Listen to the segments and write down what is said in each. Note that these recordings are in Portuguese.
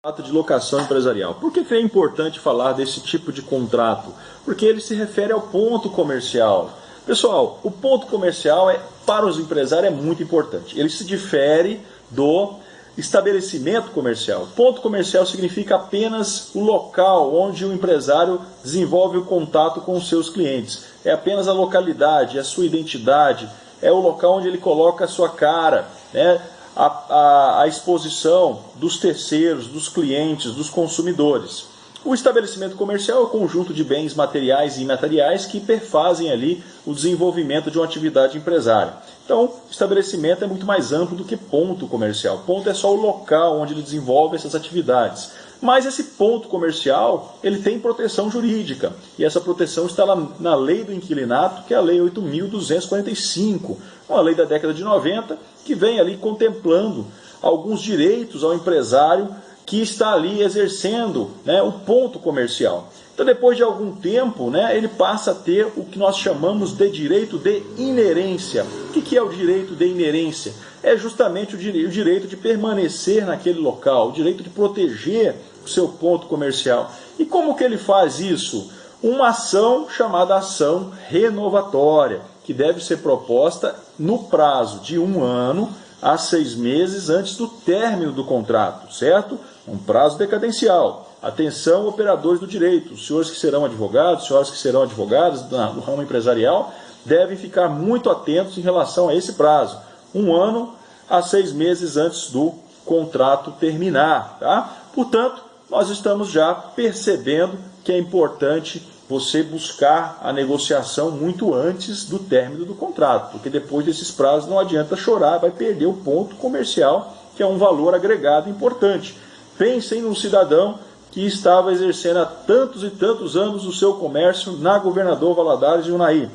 Contrato de locação empresarial. Por que é importante falar desse tipo de contrato? Porque ele se refere ao ponto comercial. Pessoal, o ponto comercial para os empresários é muito importante. Ele se difere do estabelecimento comercial. Ponto comercial significa apenas o local onde o empresário desenvolve o contato com os seus clientes. É apenas a localidade, a sua identidade, é o local onde ele coloca a sua cara, né? A exposição dos terceiros, dos clientes, dos consumidores. O estabelecimento comercial é o conjunto de bens materiais e imateriais que perfazem ali o desenvolvimento de uma atividade empresária. Então, estabelecimento é muito mais amplo do que ponto comercial. Ponto é só o local onde ele desenvolve essas atividades. Mas esse ponto comercial, ele tem proteção jurídica. E essa proteção está lá na Lei do Inquilinato, que é a Lei 8.245, uma lei da década de 90, que vem ali contemplando alguns direitos ao empresário que está ali exercendo, né, o ponto comercial. Então, depois de algum tempo, né, ele passa a ter o que nós chamamos de direito de inerência. O que é o direito de inerência? É justamente o direito de permanecer naquele local, o direito de proteger o seu ponto comercial. E como que ele faz isso? Uma ação chamada ação renovatória, que deve ser proposta no prazo de 1 ano a 6 meses antes do término do contrato, certo? Um prazo decadencial. Atenção, operadores do direito, os senhores que serão advogados, senhoras que serão advogadas no ramo empresarial, devem ficar muito atentos em relação a esse prazo. 1 ano a 6 meses antes do contrato terminar, tá? Portanto, nós estamos já percebendo que é importante você buscar a negociação muito antes do término do contrato, porque depois desses prazos não adianta chorar, vai perder o ponto comercial, que é um valor agregado importante. Pensem num cidadão que estava exercendo há tantos e tantos anos o seu comércio na Governador Valadares de Unai.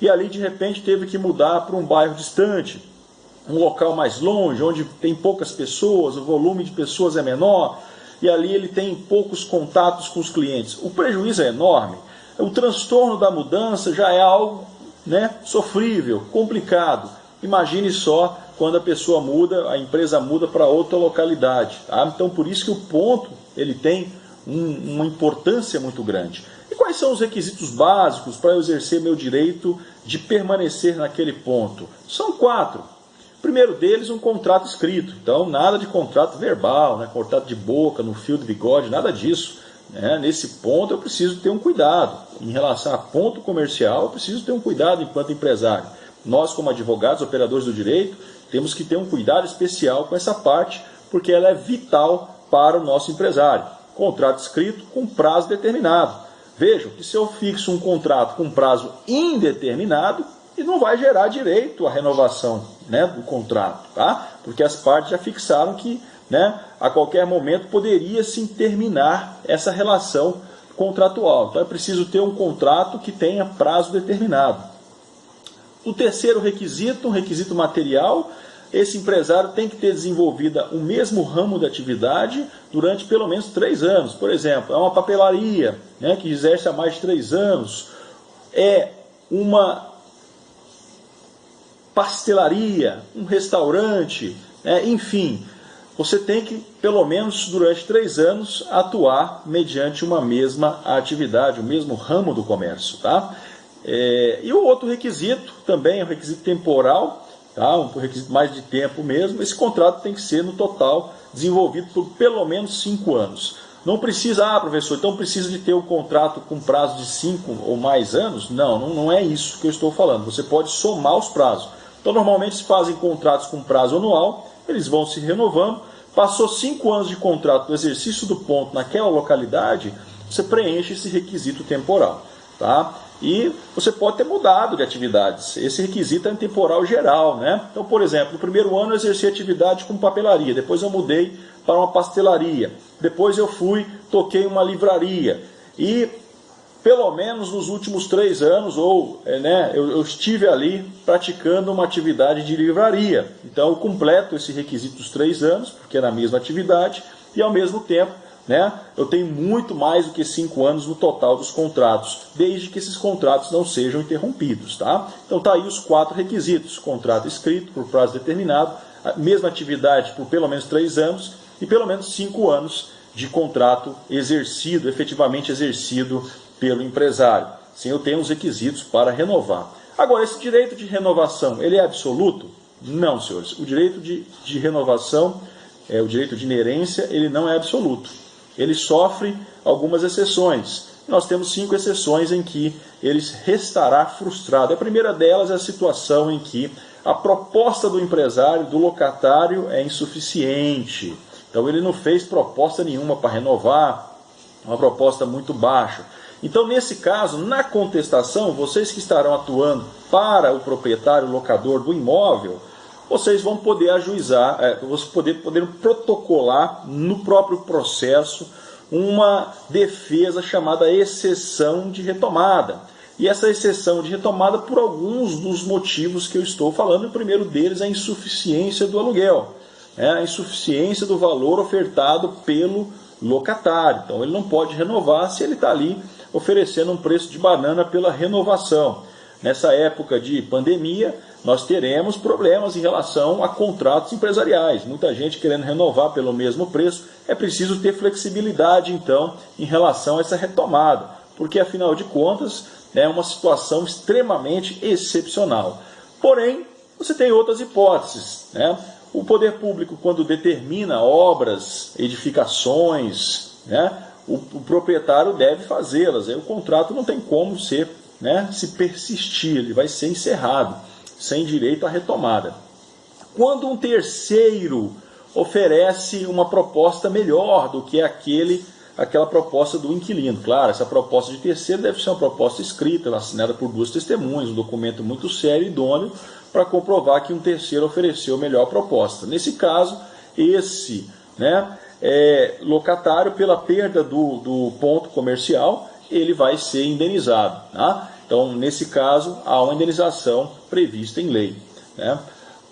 E ali, de repente, teve que mudar para um bairro distante, um local mais longe, onde tem poucas pessoas, o volume de pessoas é menor, e ali ele tem poucos contatos com os clientes. O prejuízo é enorme. O transtorno da mudança já é algo, né, sofrível, complicado. Imagine só quando a pessoa muda, a empresa muda para outra localidade. Tá? Então, por isso que o ponto ele tem uma importância muito grande. E quais são os requisitos básicos para eu exercer meu direito de permanecer naquele ponto? São 4. O primeiro deles, um contrato escrito. Então, nada de contrato verbal, né? Contrato de boca, no fio de bigode, nada disso. Nesse ponto, eu preciso ter um cuidado. Em relação a ponto comercial, eu preciso ter um cuidado enquanto empresário. Nós, como advogados, operadores do direito, temos que ter um cuidado especial com essa parte, porque ela é vital para o nosso empresário. Contrato escrito com prazo determinado. Vejam que se eu fixo um contrato com prazo indeterminado, ele não vai gerar direito à renovação, né, do contrato, tá? Porque as partes já fixaram que, né, a qualquer momento poderia sim terminar essa relação contratual. Então é preciso ter um contrato que tenha prazo determinado. O terceiro requisito, um requisito material, esse empresário tem que ter desenvolvido o mesmo ramo de atividade durante pelo menos 3 anos. Por exemplo, é uma papelaria, né, que exerce há mais de 3 anos, é uma pastelaria, um restaurante, né, enfim, você tem que, pelo menos durante 3 anos, atuar mediante uma mesma atividade, o mesmo ramo do comércio. Tá? E o outro requisito, também é um requisito temporal, tá? Um requisito mais de tempo mesmo. Esse contrato tem que ser, no total, desenvolvido por pelo menos 5 anos. Não precisa, professor, então precisa de ter um contrato com prazo de 5 ou mais anos? Não é isso que eu estou falando. Você pode somar os prazos. Então, normalmente se fazem contratos com prazo anual, eles vão se renovando. Passou 5 anos de contrato do exercício do ponto naquela localidade, você preenche esse requisito temporal. Tá? E você pode ter mudado de atividades. Esse requisito é temporal geral, né? Então, por exemplo, no primeiro ano eu exerci atividade com papelaria, depois eu mudei para uma pastelaria, depois eu toquei uma livraria. E pelo menos nos últimos 3 anos, eu estive ali praticando uma atividade de livraria. Então eu completo esse requisito dos 3 anos, porque é na mesma atividade, e ao mesmo tempo, né, eu tenho muito mais do que 5 anos no total dos contratos, desde que esses contratos não sejam interrompidos. Tá? Então tá aí os 4 requisitos: contrato escrito por prazo determinado, a mesma atividade por pelo menos 3 anos e pelo menos 5 anos de contrato exercido, efetivamente exercido pelo empresário. Sim, eu tenho os requisitos para renovar. Agora, esse direito de renovação, ele é absoluto? Não, senhores. O direito de renovação, o direito de inerência, ele não é absoluto. Ele sofre algumas exceções. Nós temos 5 exceções em que ele restará frustrado. A primeira delas é a situação em que a proposta do empresário, do locatário, é insuficiente. Então ele não fez proposta nenhuma para renovar, uma proposta muito baixa. Então, nesse caso, na contestação, vocês que estarão atuando para o proprietário, locador do imóvel, vocês vão poder ajuizar, vocês poder protocolar no próprio processo uma defesa chamada exceção de retomada. E essa exceção de retomada por alguns dos motivos que eu estou falando. O primeiro deles é a insuficiência do aluguel, a insuficiência do valor ofertado pelo locatário. Então ele não pode renovar se ele está ali oferecendo um preço de banana pela renovação. Nessa época de pandemia, nós teremos problemas em relação a contratos empresariais. Muita gente querendo renovar pelo mesmo preço. É preciso ter flexibilidade, então, em relação a essa retomada, porque, afinal de contas, é uma situação extremamente excepcional. Porém, você tem outras hipóteses, né? O poder público, quando determina obras, edificações, né, o proprietário deve fazê-las. Aí o contrato não tem como ser, se persistir, ele vai ser encerrado, sem direito à retomada. Quando um terceiro oferece uma proposta melhor do que aquela proposta do inquilino. Claro, essa proposta de terceiro deve ser uma proposta escrita, assinada por 2 testemunhas, um documento muito sério e idôneo, para comprovar que um terceiro ofereceu a melhor proposta. Nesse caso, esse locatário, pela perda do ponto comercial, ele vai ser indenizado. Tá? Então, nesse caso, há uma indenização prevista em lei. Né?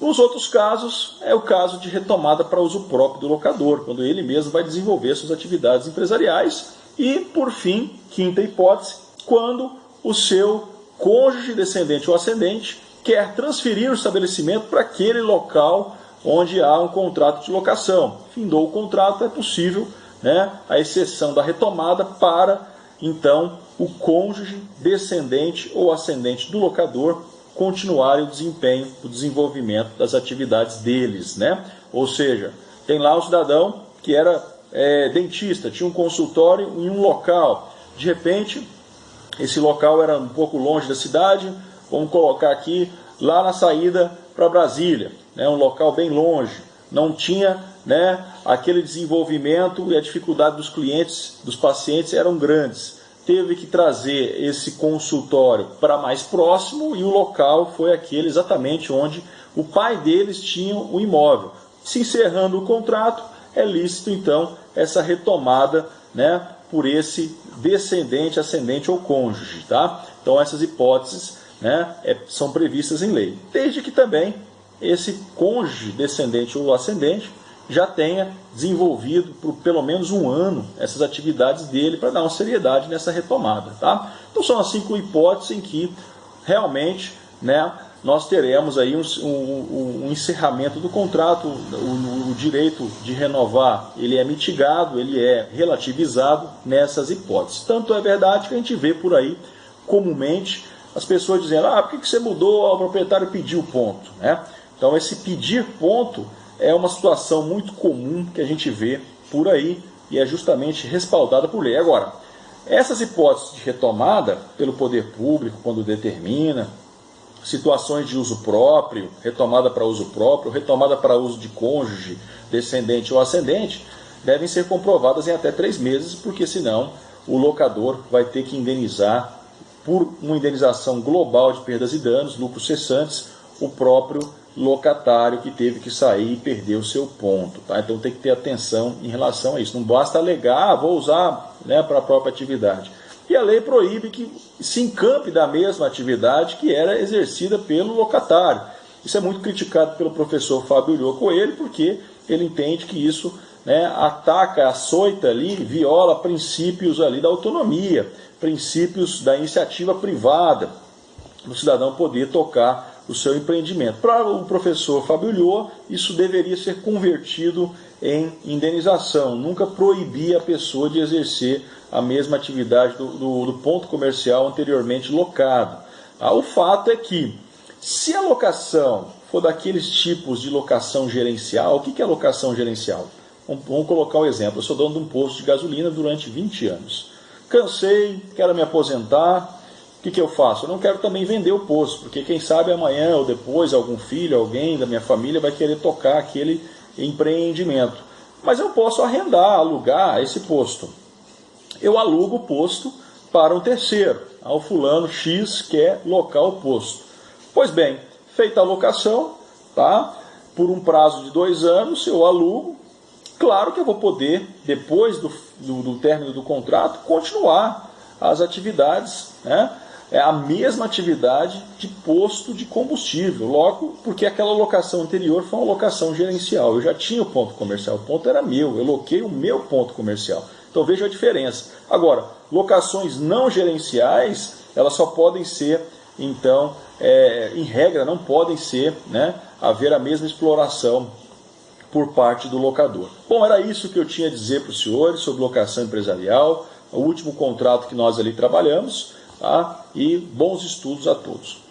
Os outros casos, é o caso de retomada para uso próprio do locador, quando ele mesmo vai desenvolver suas atividades empresariais. E, por fim, quinta hipótese, quando o seu cônjuge, descendente ou ascendente, quer transferir o estabelecimento para aquele local onde há um contrato de locação. Findou o contrato, é possível a exceção da retomada para, então, o cônjuge, descendente ou ascendente do locador continuarem o desempenho, o desenvolvimento das atividades deles. Ou seja, tem lá um cidadão que era dentista, tinha um consultório em um local. De repente, esse local era um pouco longe da cidade, vamos colocar aqui, lá na saída para Brasília, um local bem longe, não tinha aquele desenvolvimento e a dificuldade dos clientes, dos pacientes eram grandes. Teve que trazer esse consultório para mais próximo e o local foi aquele exatamente onde o pai deles tinha o imóvel. Se encerrando o contrato, é lícito então essa retomada por esse descendente, ascendente ou cônjuge. Tá? Então essas hipóteses são previstas em lei, desde que também esse cônjuge, descendente ou ascendente, já tenha desenvolvido por pelo menos um ano essas atividades dele para dar uma seriedade nessa retomada. Tá? Então são as 5 hipóteses em que realmente nós teremos aí um encerramento do contrato, o direito de renovar ele é mitigado, ele é relativizado nessas hipóteses. Tanto é verdade que a gente vê por aí comumente as pessoas dizendo, por que você mudou, o proprietário pediu ponto. Então esse pedir ponto é uma situação muito comum que a gente vê por aí e é justamente respaldada por lei. Agora, essas hipóteses de retomada pelo poder público, quando determina, situações de uso próprio, retomada para uso próprio, retomada para uso de cônjuge, descendente ou ascendente, devem ser comprovadas em até 3 meses, porque senão o locador vai ter que indenizar por uma indenização global de perdas e danos, lucros cessantes, o próprio locatário que teve que sair e perder o seu ponto. Tá? Então tem que ter atenção em relação a isso. Não basta alegar, vou usar para a própria atividade. E a lei proíbe que se encampe da mesma atividade que era exercida pelo locatário. Isso é muito criticado pelo professor Fábio Ulloa Coelho, porque ele entende que isso ataca, açoita ali, viola princípios ali da autonomia, princípios da iniciativa privada, do cidadão poder tocar o seu empreendimento. Para o professor Fábio Ulloa, isso deveria ser convertido em indenização, nunca proibia a pessoa de exercer a mesma atividade do ponto comercial anteriormente locado. O fato é que, se a locação for daqueles tipos de locação gerencial, o que é locação gerencial? Vamos colocar o exemplo, eu sou dono de um posto de gasolina durante 20 anos. Cansei, quero me aposentar, o que eu faço? Eu não quero também vender o posto, porque quem sabe amanhã ou depois algum filho, alguém da minha família vai querer tocar aquele empreendimento. Mas eu posso arrendar, alugar esse posto. Eu alugo o posto para um terceiro. O fulano X quer locar o posto. Pois bem, feita a locação, tá? Por um prazo de 2 anos, eu alugo. Claro que eu vou poder, depois do término do contrato, continuar as atividades, né? É a mesma atividade de posto de combustível, logo porque aquela locação anterior foi uma locação gerencial. Eu já tinha o ponto comercial, o ponto era meu, eu loquei o meu ponto comercial. Então veja a diferença. Agora, locações não gerenciais, elas só podem ser, então, em regra, não podem ser, né, haver a mesma exploração por parte do locador. Bom, era isso que eu tinha a dizer para os senhores sobre locação empresarial, o último contrato que nós ali trabalhamos, tá? E bons estudos a todos.